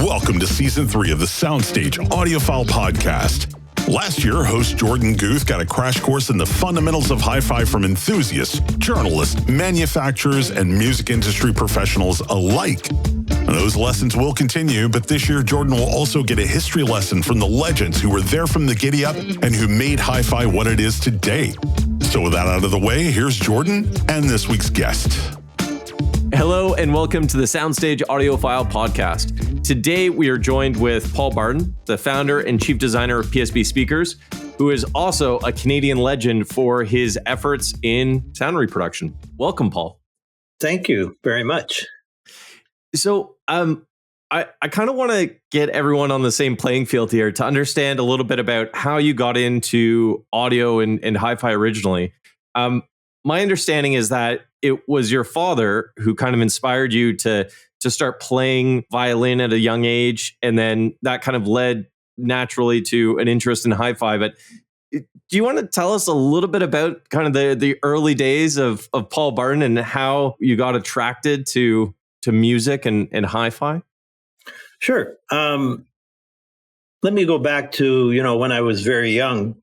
Welcome to Season 3 of the Soundstage Audiophile Podcast. Last year, host Jorden Guth got a crash course in the fundamentals of hi-fi from enthusiasts, journalists, manufacturers, and music industry professionals alike. And those lessons will continue, but this year, Jorden will also get a history lesson from the legends who were there from the giddy-up and who made hi-fi what it is today. So with that out of the way, here's Jorden and this week's guest. Hello and welcome to the Soundstage Audiophile Podcast. Today we are joined with Paul Barton, the founder and chief designer of PSB Speakers, who is also a Canadian legend for his efforts in sound reproduction. Welcome, Paul. Thank you very much. So I kind of want to get everyone on the same playing field here to understand a little bit about how you got into audio and hi-fi originally. My understanding is that it was your father who kind of inspired you to start playing violin at a young age, and then that kind of led naturally to an interest in hi-fi. But do you want to tell us a little bit about kind of the early days of Paul Barton and how you got attracted to music and hi-fi? Sure. Let me go back to, when I was very young,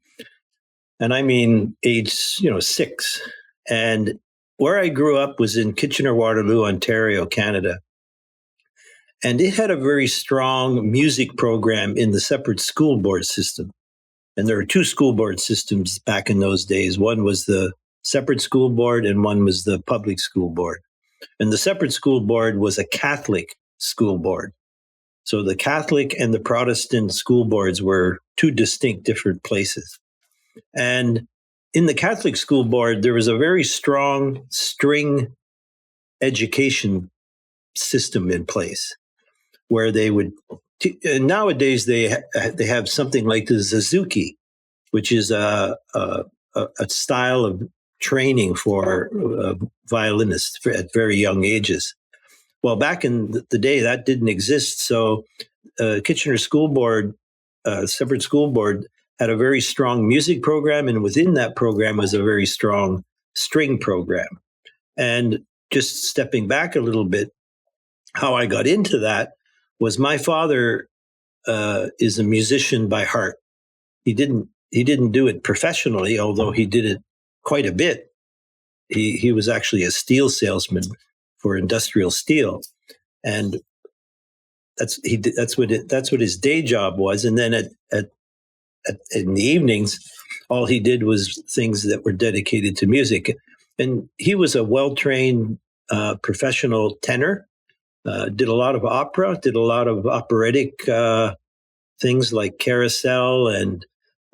and I mean age, 6. And where I grew up was in Kitchener-Waterloo, Ontario, Canada. And it had a very strong music program in the separate school board system. And there were 2 school board systems back in those days. One was the separate school board and one was the public school board. And the separate school board was a Catholic school board. So the Catholic and the Protestant school boards were 2 distinct different places. And in the Catholic school board, there was a very strong string education system in place where they would, nowadays they have something like the Suzuki, which is a style of training for violinists at very young ages. Well, back in the day, that didn't exist. So Kitchener School Board, separate school board, had a very strong music program, and within that program was a very strong string program. And just stepping back a little bit, how I got into that was my father is a musician by heart. He didn't do it professionally, although he did it quite a bit. He was actually a steel salesman for industrial steel, and that's what his day job was. And then in the evenings, all he did was things that were dedicated to music. And he was a well-trained professional tenor, did a lot of opera, did a lot of operatic things like Carousel and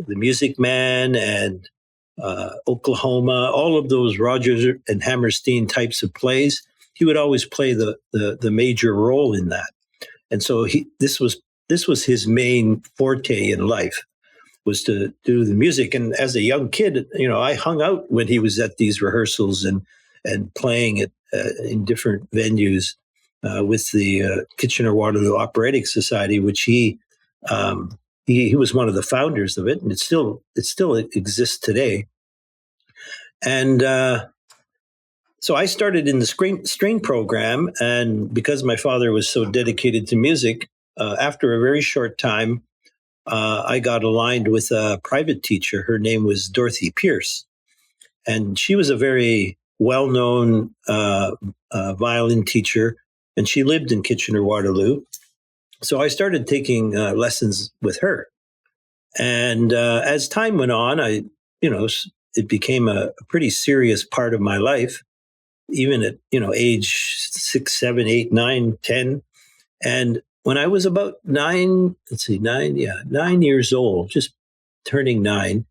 The Music Man and Oklahoma, all of those Rodgers and Hammerstein types of plays. He would always play the major role in that. And so this was his main forte in life, was to do the music. And as a young kid, I hung out when he was at these rehearsals and playing it in different venues with the Kitchener-Waterloo Operatic Society, which he was one of the founders of it, and it still exists today. And so I started in the string program, and because my father was so dedicated to music, after a very short time, I got aligned with a private teacher. Her name was Dorothy Pierce, and she was a very well-known violin teacher, and she lived in Kitchener-Waterloo. So I started taking lessons with her. And as time went on, it became a pretty serious part of my life, even at, age 6, 7, 8, 9, 10. And when I was about 9 years old, just turning 9,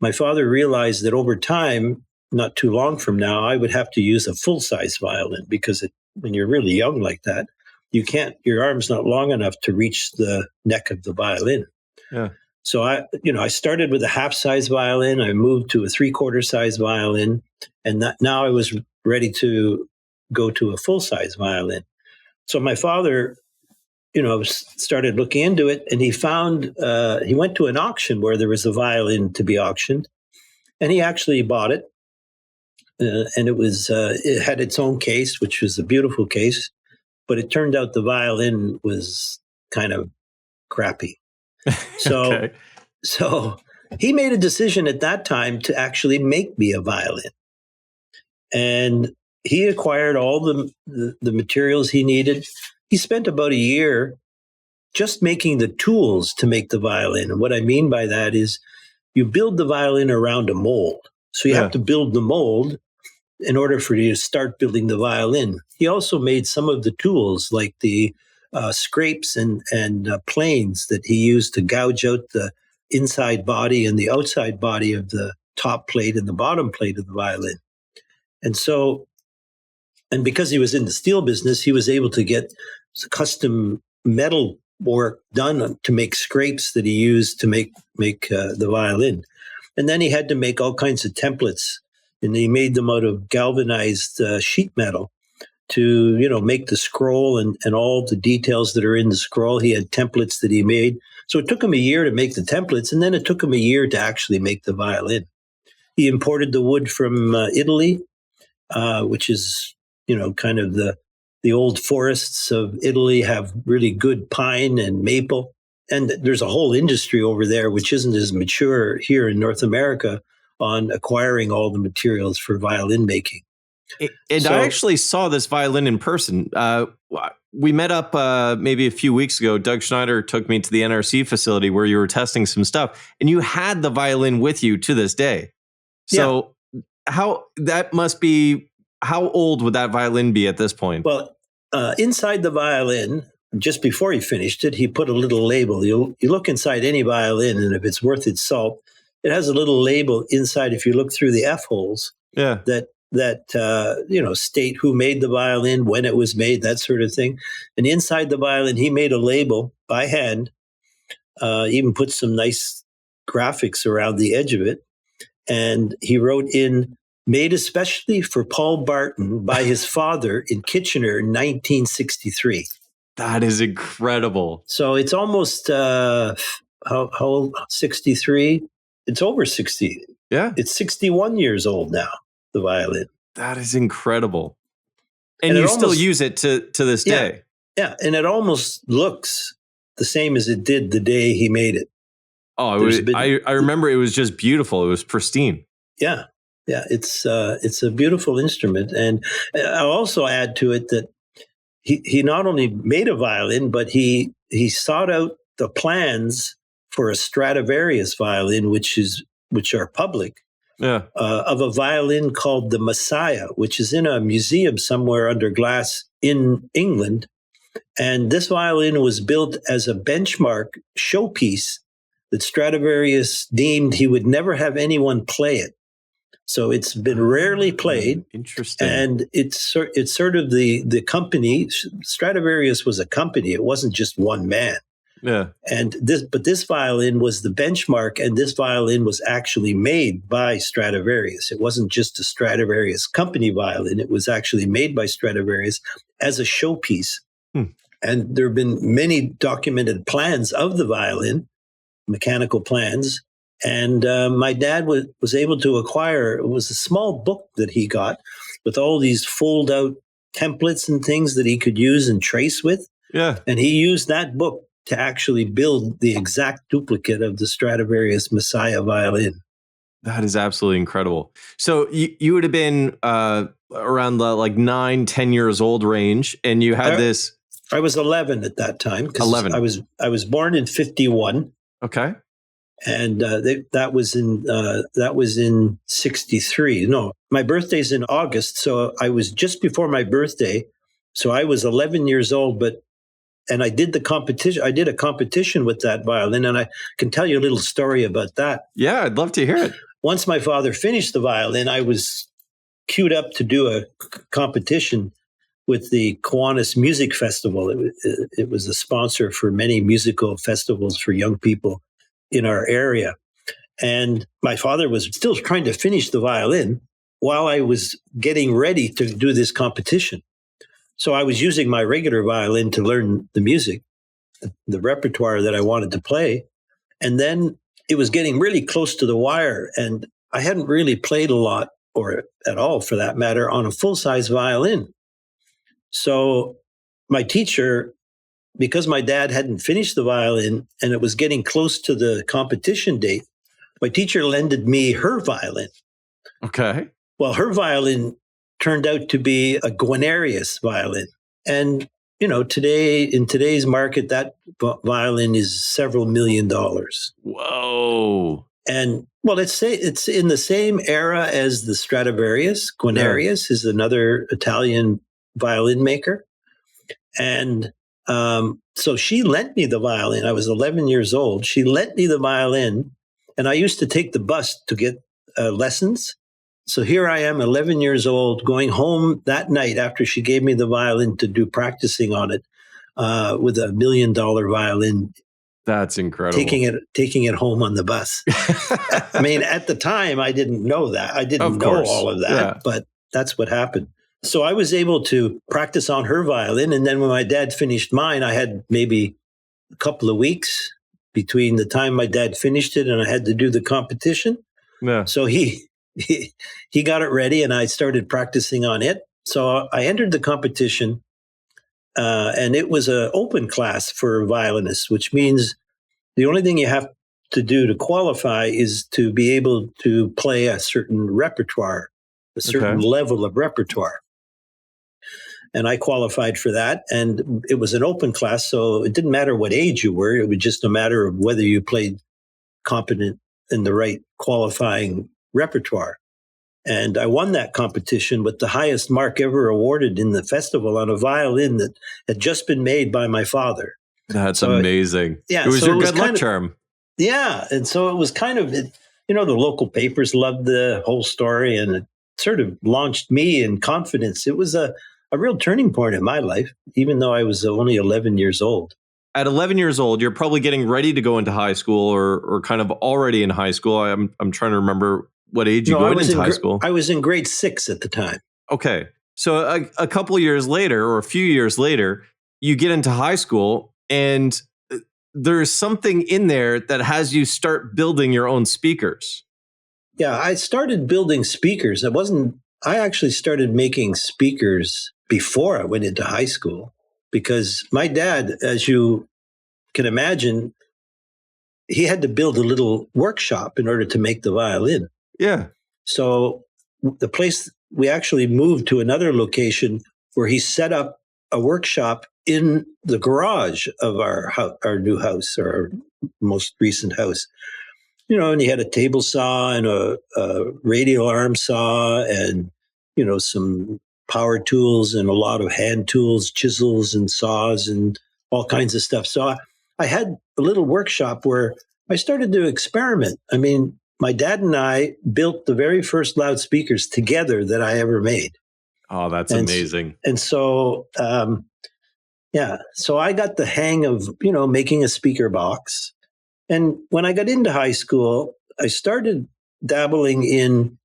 my father realized that over time, not too long from now, I would have to use a full-size violin because when you're really young like that, your arm's not long enough to reach the neck of the violin. Yeah. So I started with a half-size violin. I moved to a 3/4 size violin, and now I was ready to go to a full-size violin. So my father, started looking into it, and he found, he went to an auction where there was a violin to be auctioned, and he actually bought it. And it had its own case, which was a beautiful case, but it turned out the violin was kind of crappy. So, Okay. so he made a decision at that time to actually make me a violin. And he acquired all the materials he needed. He spent about a year just making the tools to make the violin. And what I mean by that is you build the violin around a mold. So you have to build the mold in order for you to start building the violin. He also made some of the tools like the scrapes and planes that he used to gouge out the inside body and the outside body of the top plate and the bottom plate of the violin. And so, and because he was in the steel business, he was able to get custom metal work done to make scrapes that he used to make the violin. And then he had to make all kinds of templates, and he made them out of galvanized sheet metal to, make the scroll and all the details that are in the scroll. He had templates that he made. So it took him a year to make the templates, and then it took him a year to actually make the violin. He imported the wood from Italy, which is, kind of the old forests of Italy have really good pine and maple. And there's a whole industry over there, which isn't as mature here in North America, on acquiring all the materials for violin making. And I actually saw this violin in person. We met up maybe a few weeks ago. Doug Schneider took me to the NRC facility where you were testing some stuff, and you had the violin with you to this day. So how old would that violin be at this point? Well, inside the violin, just before he finished it, he put a little label. You look inside any violin, and if it's worth its salt, it has a little label inside. If you look through the F holes, that state who made the violin, when it was made, that sort of thing. And inside the violin, he made a label by hand, even put some nice graphics around the edge of it. And he wrote in, "Made especially for Paul Barton by his father in Kitchener in 1963. That is incredible. So it's almost, how old? 63? It's over 60. Yeah. It's 61 years old now, the violin. That is incredible. And you still use it to this day. Yeah, and it almost looks the same as it did the day he made it. Oh, I remember it was just beautiful. It was pristine. Yeah, it's a beautiful instrument. And I'll also add to it that he not only made a violin, but he sought out the plans for a Stradivarius violin, which are public, of a violin called the Messiah, which is in a museum somewhere under glass in England. And this violin was built as a benchmark showpiece that Stradivarius deemed he would never have anyone play it. So it's been rarely played. Interesting. And it's sort of the company. Stradivarius was a company. It wasn't just one man. Yeah. And this violin was the benchmark, and this violin was actually made by Stradivarius. It wasn't just a Stradivarius company violin. It was actually made by Stradivarius as a showpiece. And there have been many documented plans of the violin, mechanical plans. And my dad was able to acquire, it was a small book that he got with all these fold out templates and things that he could use and trace with. Yeah. And he used that book to actually build the exact duplicate of the Stradivarius Messiah violin. That is absolutely incredible. So you would have been around the 9-10 years old range, and you had this. I was 11 at that time. 11. I was born in 51. Okay. And that was in 63. No, my birthday's in August, so I was just before my birthday. So I was 11 years old, and I did the competition. I did a competition with that violin, and I can tell you a little story about that. Yeah, I'd love to hear it. Once my father finished the violin, I was queued up to do a competition with the Kiwanis Music Festival. It was a sponsor for many musical festivals for young people in our area. And my father was still trying to finish the violin while I was getting ready to do this competition. So I was using my regular violin to learn the music, the repertoire that I wanted to play. And then it was getting really close to the wire, and I hadn't really played a lot, or at all for that matter, on a full-size violin. So my teacher because my dad hadn't finished the violin and it was getting close to the competition date, my teacher lended me her violin. Okay. Well, her violin turned out to be a Guarnerius violin. And, today, in today's market, that violin is several $1 million. Whoa. And, well, it's in the same era as the Stradivarius. Guarnerius is another Italian violin maker. And so she lent me the violin. I was 11 years old. She lent me the violin, and I used to take the bus to get lessons. So here I am, 11 years old, going home that night after she gave me the violin to do practicing on it with a $1 million violin. That's incredible. Taking it home on the bus. I mean, at the time, I didn't know that. I didn't know all of that, but that's what happened. So I was able to practice on her violin. And then when my dad finished mine, I had maybe a couple of weeks between the time my dad finished it and I had to do the competition. Yeah. So he got it ready and I started practicing on it. So I entered the competition and it was an open class for violinists, which means the only thing you have to do to qualify is to be able to play a certain repertoire, a certain level of repertoire. And I qualified for that. And it was an open class, so it didn't matter what age you were. It was just a matter of whether you played competent in the right qualifying repertoire. And I won that competition with the highest mark ever awarded in the festival on a violin that had just been made by my father. That's amazing. It was your good luck charm. Yeah. And so it was kind of, the local papers loved the whole story and it sort of launched me in confidence. It was a real turning point in my life, even though I was only 11 years old. At 11 years old, you're probably getting ready to go into high school or kind of already in high school. I'm trying to remember what age you went into high school. I was in grade 6 at the time. Okay. So a couple of years later or a few years later, you get into high school and there's something in there that has you start building your own speakers. Yeah, I started building speakers. I actually started making speakers before I went into high school because my dad, as you can imagine, he had to build a little workshop in order to make the violin. Yeah. So the place, we actually moved to another location where he set up a workshop in the garage of our new house, or our most recent house. And he had a table saw and a radial arm saw and, some power tools and a lot of hand tools, chisels and saws and all kinds of stuff. So I had a little workshop where I started to experiment. I mean, my dad and I built the very first loudspeakers together that I ever made. Oh, that's amazing. And so, so I got the hang of, making a speaker box. And when I got into high school, I started dabbling in,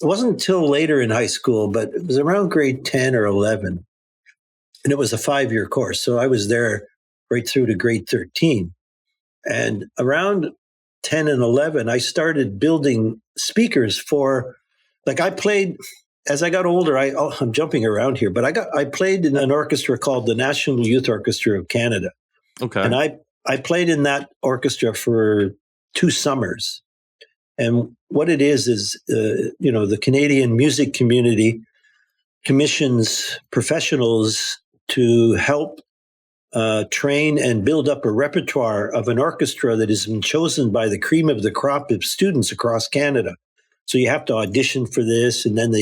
it wasn't until later in high school, but it was around grade 10 or 11. And it was a 5-year course. So I was there right through to grade 13. And around 10 and 11, I started building speakers for, I played, as I got older, I'm jumping around here, but I played in an orchestra called the National Youth Orchestra of Canada. Okay. And I played in that orchestra for 2 summers. And what it is the Canadian music community commissions professionals to help train and build up a repertoire of an orchestra that has been chosen by the cream of the crop of students across Canada. So you have to audition for this, and then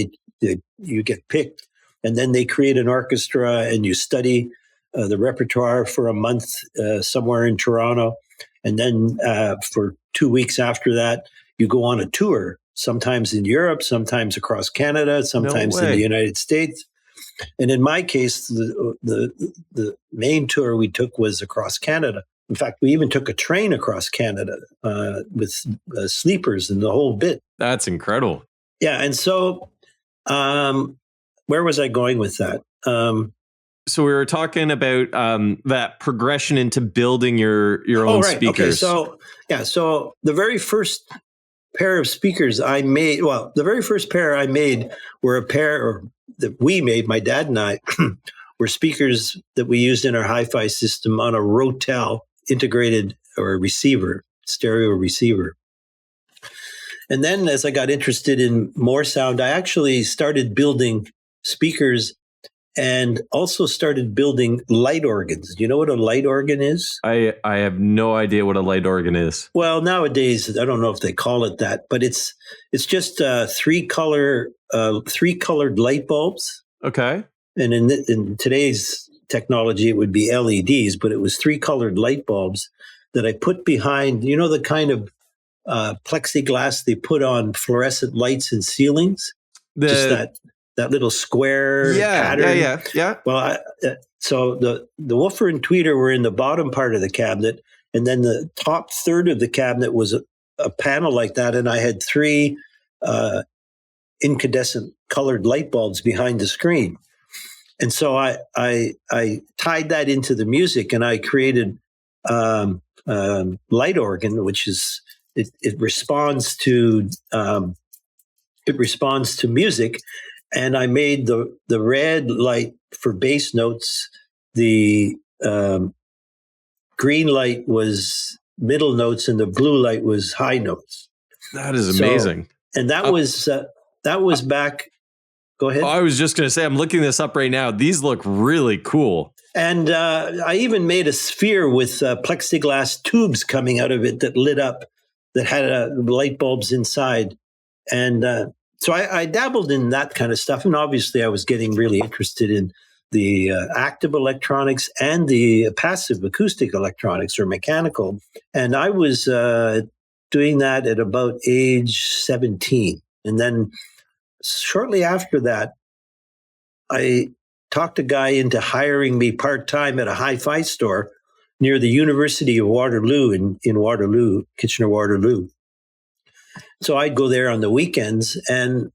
you get picked, and then they create an orchestra, and you study the repertoire for a month somewhere in Toronto. And then for 2 weeks after that, you go on a tour, sometimes in Europe, sometimes across Canada, sometimes in the United States. And in my case, the main tour we took was across Canada. In fact, we even took a train across Canada with sleepers and the whole bit. That's incredible. Yeah. And so where was I going with that? So we were talking about that progression into building your own speakers. Okay. So the very first pair of speakers I made, the very first pair I made were a pair that we made, my dad and I, were speakers that we used in our hi-fi system on a Rotel integrated or receiver, stereo receiver. And then as I got interested in more sound, I actually started building speakers and also started building light organs. Do you know what a light organ is? I have no idea what a light organ is. Well, nowadays, I don't know if they call it that, but it's just three colored light bulbs. Okay. And in today's technology, it would be LEDs, but it was three colored light bulbs that I put behind, you know, the kind of plexiglass they put on fluorescent lights in ceilings? Just that little square pattern. Yeah. Well, so the woofer and tweeter were in the bottom part of the cabinet, and then the top third of the cabinet was a panel like that, and I had three incandescent colored light bulbs behind the screen. And so I tied that into the music, and I created light organ, which is it responds to music. And I made the red light for bass notes. The green light was middle notes, and the blue light was high notes. That is amazing. And that was back. Go ahead. I was just going to say, I'm looking this up right now. These look really cool. And I even made a sphere with plexiglass tubes coming out of it that lit up, that had light bulbs inside. And so I dabbled in that kind of stuff. And obviously I was getting really interested in the active electronics and the passive acoustic electronics or mechanical. And I was doing that at about age 17. And then shortly after that, I talked a guy into hiring me part-time at a hi-fi store near the University of Waterloo in Waterloo, Kitchener-Waterloo. So I'd go there on the weekends, and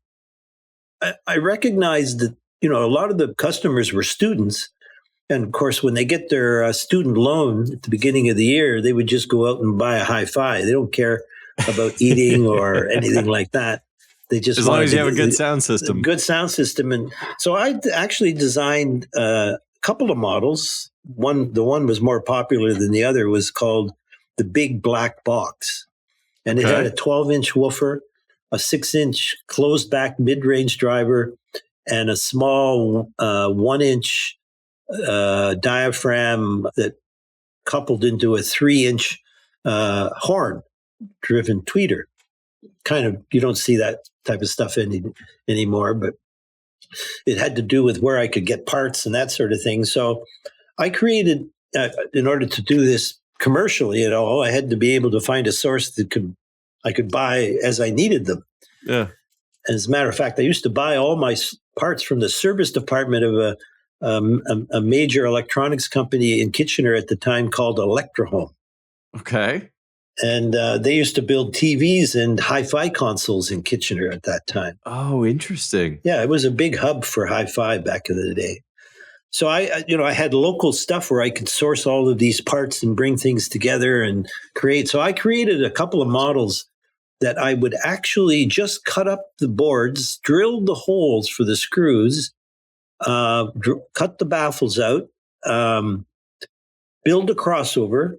I recognized that, you know, a lot of the customers were students. And of course, when they get their student loan at the beginning of the year, they would just go out and buy a hi-fi. They don't care about eating or anything like that. They just, as long as you have a good sound system. Good sound system. And so I actually designed a couple of models. The one was more popular than the other, was called the Big Black Box. And it had a 12-inch woofer, a 6-inch closed back mid-range driver, and a small 1-inch diaphragm that coupled into a 3-inch horn-driven tweeter. Kind of, you don't see that type of stuff anymore, but it had to do with where I could get parts and that sort of thing. So I created, in order to do this commercially at all, I had to be able to find a source that I could buy as I needed them. Yeah. As a matter of fact, I used to buy all my parts from the service department of a major electronics company in Kitchener at the time called Electrohome. Okay. And they used to build TVs and hi-fi consoles in Kitchener at that time. Oh, interesting. Yeah, it was a big hub for hi-fi back in the day. So I had local stuff where I could source all of these parts and bring things together and create. So I created a couple of models that I would actually just cut up the boards, drill the holes for the screws, cut the baffles out, build a crossover,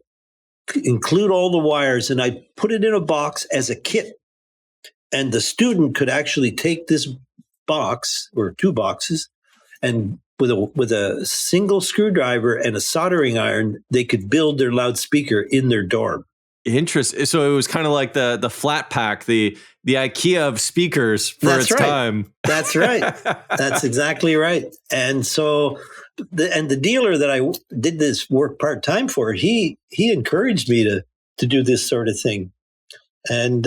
include all the wires, and I put it in a box as a kit. And the student could actually take this box or two boxes, and with a single screwdriver and a soldering iron, they could build their loudspeaker in their dorm. Interesting. So it was kind of like the flat pack, the IKEA of speakers for its time. That's right. That's exactly right. And so the dealer that I did this work part-time for, he encouraged me to do this sort of thing. And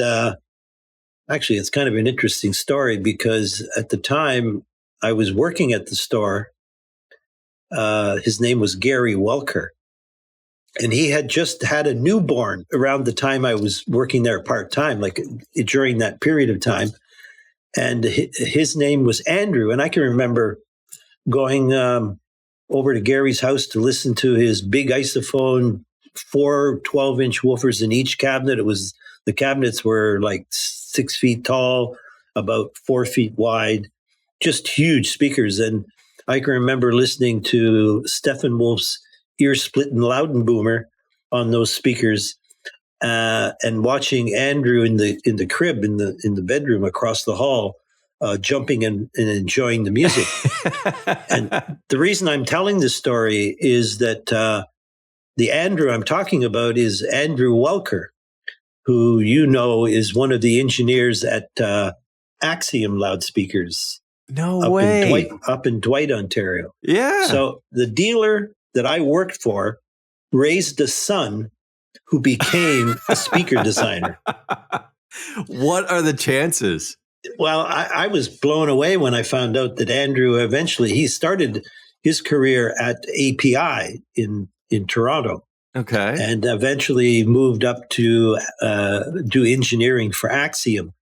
actually, it's kind of an interesting story, because at the time I was working at the store, his name was Gary Welker. And he had just had a newborn around the time I was working there part-time, like during that period of time. And his name was Andrew. And I can remember going over to Gary's house to listen to his big isophone, 4 12-inch woofers in each cabinet. The cabinets were like 6 feet tall, about 4 feet wide, just huge speakers. And I can remember listening to Stephen Wolf's ear-splitting Loudenboomer on those speakers, and watching Andrew in the crib in the bedroom across the hall, jumping and enjoying the music. And the reason I'm telling this story is that the Andrew I'm talking about is Andrew Welker, who is one of the engineers at Axiom loudspeakers. No way. Up in Dwight, Ontario. Yeah. So the dealer that I worked for raised a son who became a speaker designer. What are the chances? Well, I was blown away when I found out that Andrew he started his career at API in Toronto. Okay. And eventually moved up to do engineering for Axiom,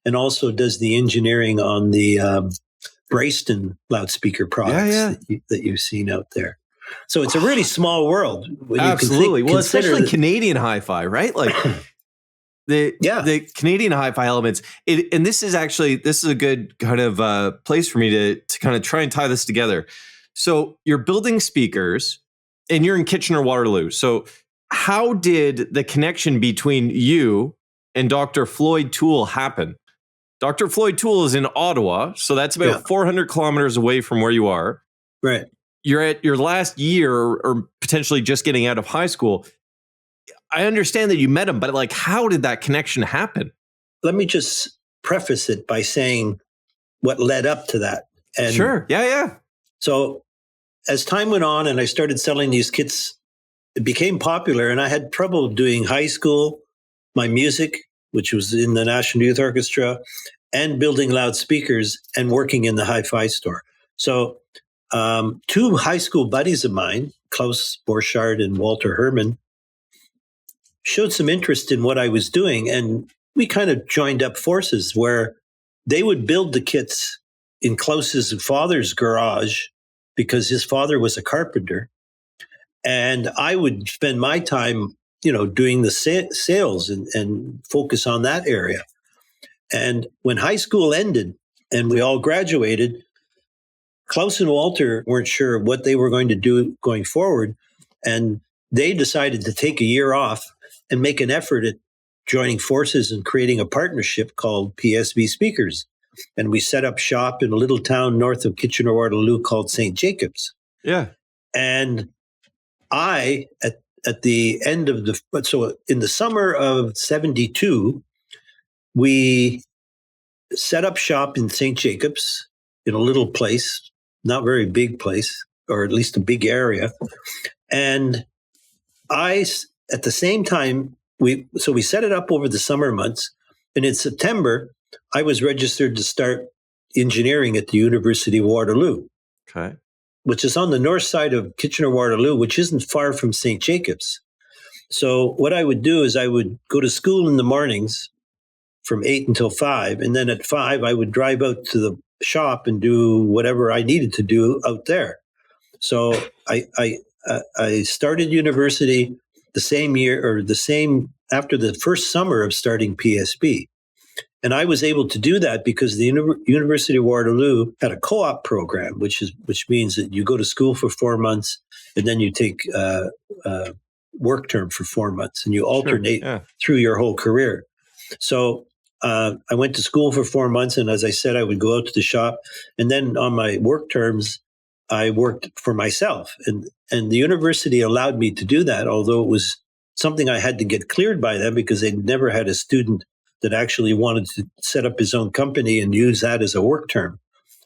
and also does the engineering on the Braceston loudspeaker products that you've seen out there. So it's a really small world. Absolutely. Well, especially Canadian hi-fi, right? Like the Canadian hi-fi elements. And this is a good kind of place for me to kind of try and tie this together. So you're building speakers and you're in Kitchener-Waterloo. So how did the connection between you and Dr. Floyd Toole happen? Dr. Floyd Toole is in Ottawa, so that's about 400 kilometers away from where you are. Right. You're at your last year or potentially just getting out of high school. I understand that you met him, but like, how did that connection happen? Let me just preface it by saying what led up to that. And sure. Yeah. So as time went on and I started selling these kits, it became popular, and I had trouble doing high school, my music, which was in the National Youth Orchestra, and building loudspeakers and working in the hi-fi store. So two high school buddies of mine, Klaus Borchardt and Walter Herman, showed some interest in what I was doing. And we kind of joined up forces where they would build the kits in Klaus's father's garage because his father was a carpenter. And I would spend my time, doing the sales and focus on that area. And when high school ended and we all graduated, Klaus and Walter weren't sure what they were going to do going forward. And they decided to take a year off and make an effort at joining forces and creating a partnership called PSB Speakers. And we set up shop in a little town north of Kitchener-Waterloo called St. Jacobs. Yeah. And I, at the end of so in the summer of 72, we set up shop in St. Jacobs in a little place, not very big place, or at least a big area. And at the same time, we set it up over the summer months. And in September, I was registered to start engineering at the University of Waterloo. Okay. Which is on the north side of Kitchener-Waterloo, which isn't far from St. Jacobs. So what I would do is I would go to school in the mornings from 8 until 5. And then at 5, I would drive out to the shop and do whatever I needed to do out there. So I started university the same year, or after the first summer of starting PSB. And I was able to do that because the University of Waterloo had a co-op program, which means that you go to school for 4 months and then you take work term for 4 months, and you alternate through your whole career. So I went to school for 4 months, and as I said, I would go out to the shop, and then on my work terms, I worked for myself, and the university allowed me to do that, although it was something I had to get cleared by them because they'd never had a student that actually wanted to set up his own company and use that as a work term.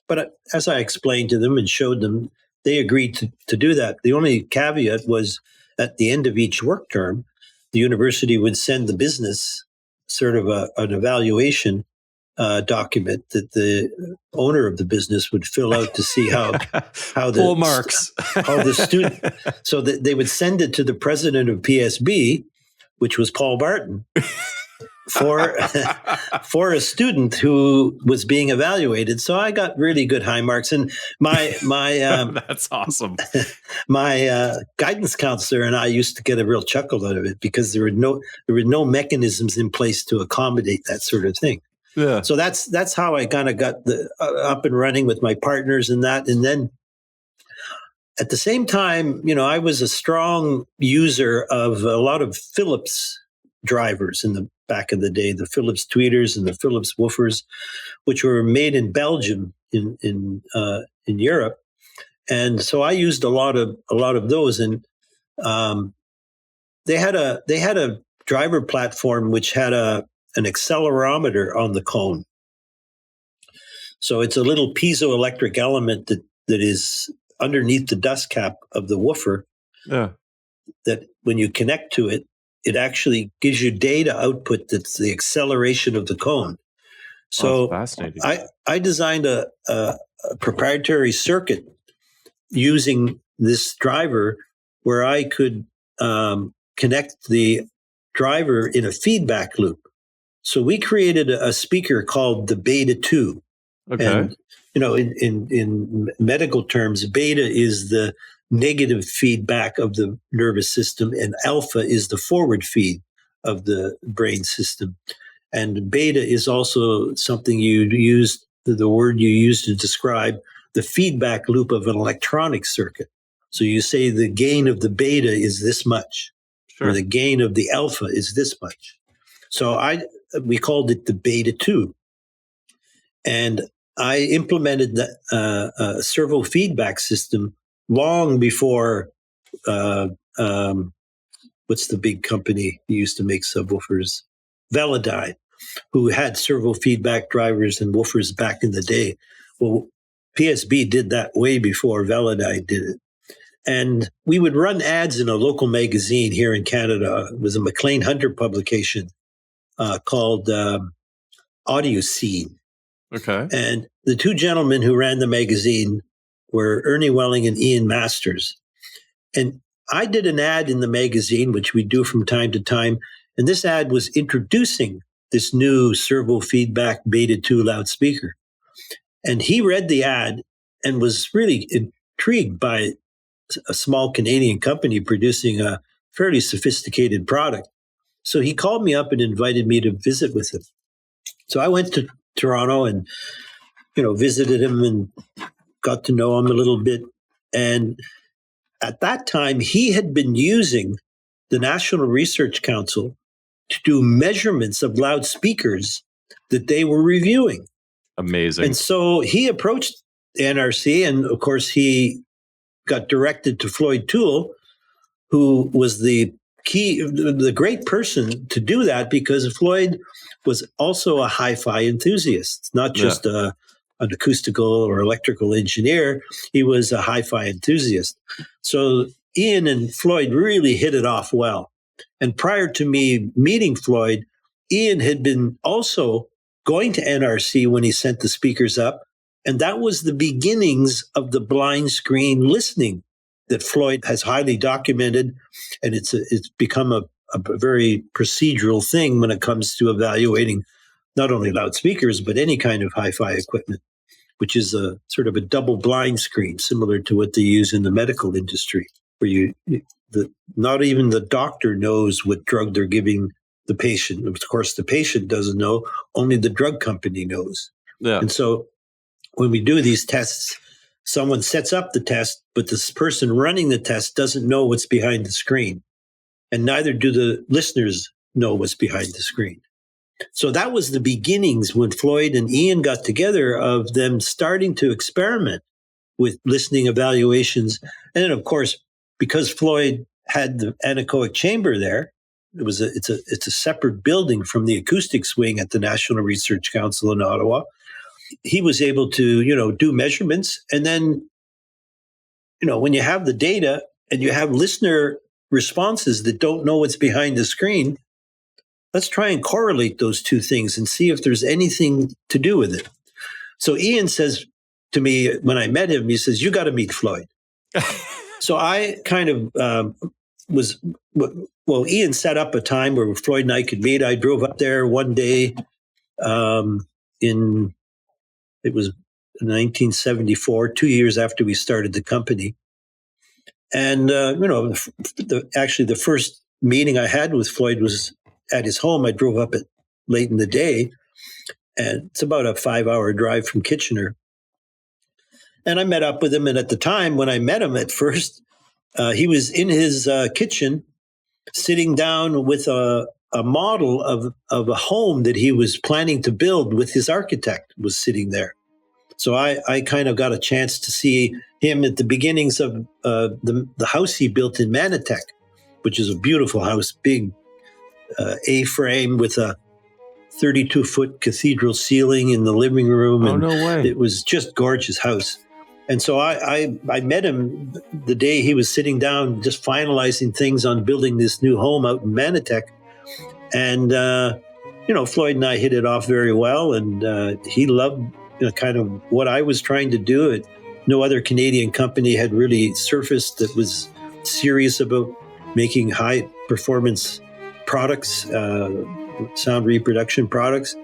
But as I explained to them and showed them, they agreed to do that. The only caveat was at the end of each work term, the university would send the business sort of an evaluation document that the owner of the business would fill out to see how the full marks, how the student. So that they would send it to the president of PSB, which was Paul Barton, for a student who was being evaluated. So I got really good high marks, and my that's awesome. My guidance counselor and I used to get a real chuckle out of it because there were no mechanisms in place to accommodate that sort of thing. Yeah. So that's how I kind of got up and running with my partners and that. And then at the same time, I was a strong user of a lot of Philips drivers in the back of the day, the Philips tweeters and the Philips woofers, which were made in Belgium in Europe. And so I used a lot of those, and they had a driver platform which had an accelerometer on the cone. So it's a little piezoelectric element that is underneath the dust cap of the woofer. Yeah. That when you connect to it, it actually gives you data output that's the acceleration of the cone. So fascinating. I designed a proprietary circuit using this driver where I could connect the driver in a feedback loop. So we created a speaker called the Beta 2. Okay. And, in medical terms, beta is the negative feedback of the nervous system, and alpha is the forward feed of the brain system. And beta is also something you use, the word you use to describe the feedback loop of an electronic circuit. So you say the gain of the beta is this much, Sure. or the gain of the alpha is this much. So we called it the Beta 2. And I implemented the servo feedback system long before, what's the big company that used to make subwoofers? Velodyne, who had servo feedback drivers and woofers back in the day. Well, PSB did that way before Velodyne did it. And we would run ads in a local magazine here in Canada. It was a McLean Hunter publication called Audio Scene. Okay. And the two gentlemen who ran the magazine were Ernie Welling and Ian Masters. And I did an ad in the magazine, which we do from time to time. And this ad was introducing this new servo feedback Beta 2 loudspeaker. And he read the ad and was really intrigued by a small Canadian company producing a fairly sophisticated product. So he called me up and invited me to visit with him. So I went to Toronto and, visited him and got to know him a little bit. And at that time, he had been using the National Research Council to do measurements of loudspeakers that they were reviewing. Amazing. And so he approached the NRC, and of course, he got directed to Floyd Toole, who was the great person to do that, because Floyd was also a hi-fi enthusiast, not just an acoustical or electrical engineer. He was a hi-fi enthusiast. So Ian and Floyd really hit it off well. And prior to me meeting Floyd, Ian had been also going to NRC when he sent the speakers up. And that was the beginnings of the blind screen listening that Floyd has highly documented. And it's become a very procedural thing when it comes to evaluating not only loudspeakers, but any kind of hi-fi equipment, which is a sort of a double blind screen, similar to what they use in the medical industry, where not even the doctor knows what drug they're giving the patient. Of course, the patient doesn't know, only the drug company knows. Yeah. And so when we do these tests, someone sets up the test, but this person running the test doesn't know what's behind the screen. And neither do the listeners know what's behind the screen. So that was the beginnings when Floyd and Ian got together of them starting to experiment with listening evaluations. And then, of course, because Floyd had the anechoic chamber there, it's a separate building from the acoustics wing at the National Research Council in Ottawa. He was able to, do measurements. And then, when you have the data and you have listener responses that don't know what's behind the screen, let's try and correlate those two things and see if there's anything to do with it. So Ian says to me, when I met him, he says, "You got to meet Floyd." So I kind of Ian set up a time where Floyd and I could meet. I drove up there one day it was 1974, 2 years after we started the company. And, the first meeting I had with Floyd was at his home. I drove up late in the day, and it's about a 5-hour drive from Kitchener. And I met up with him. And at the time when I met him at first, he was in his kitchen sitting down with a model of a home that he was planning to build with his architect was sitting there. So I kind of got a chance to see him at the beginnings of the house he built in Manatech, which is a beautiful house, big A-frame with a 32-foot cathedral ceiling in the living room. Oh, no way. It was just gorgeous house. And so I met him the day he was sitting down, just finalizing things on building this new home out in Manatech. And, Floyd and I hit it off very well. And he loved kind of what I was trying to do. No other Canadian company had really surfaced that was serious about making high performance products, sound reproduction products.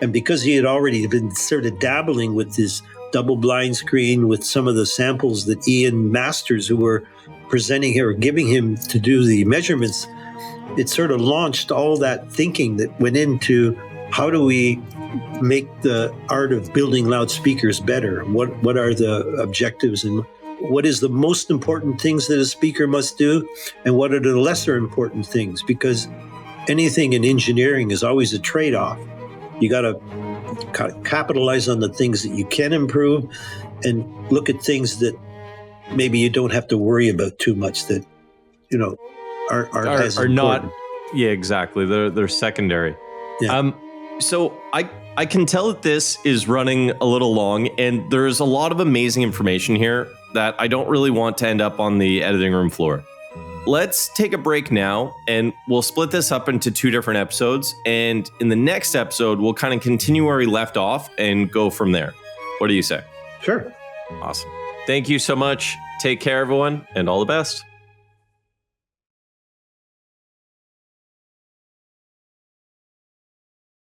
And because he had already been sort of dabbling with this double blind screen with some of the samples that Ian Masters, who were presenting here, giving him to do the measurements, it sort of launched all that thinking that went into how do we make the art of building loudspeakers better? What are the objectives, and what is the most important things that a speaker must do, and what are the lesser important things? Because anything in engineering is always a trade-off. You got to capitalize on the things that you can improve and look at things that maybe you don't have to worry about too much that, aren't as important. Not. Yeah, exactly. They're secondary. Yeah. So I can tell that this is running a little long, and there's a lot of amazing information here that I don't really want to end up on the editing room floor. Let's take a break now, and we'll split this up into 2 different episodes. And in the next episode, we'll kind of continue where we left off and go from there. What do you say? Sure. Awesome. Thank you so much. Take care, everyone, and all the best.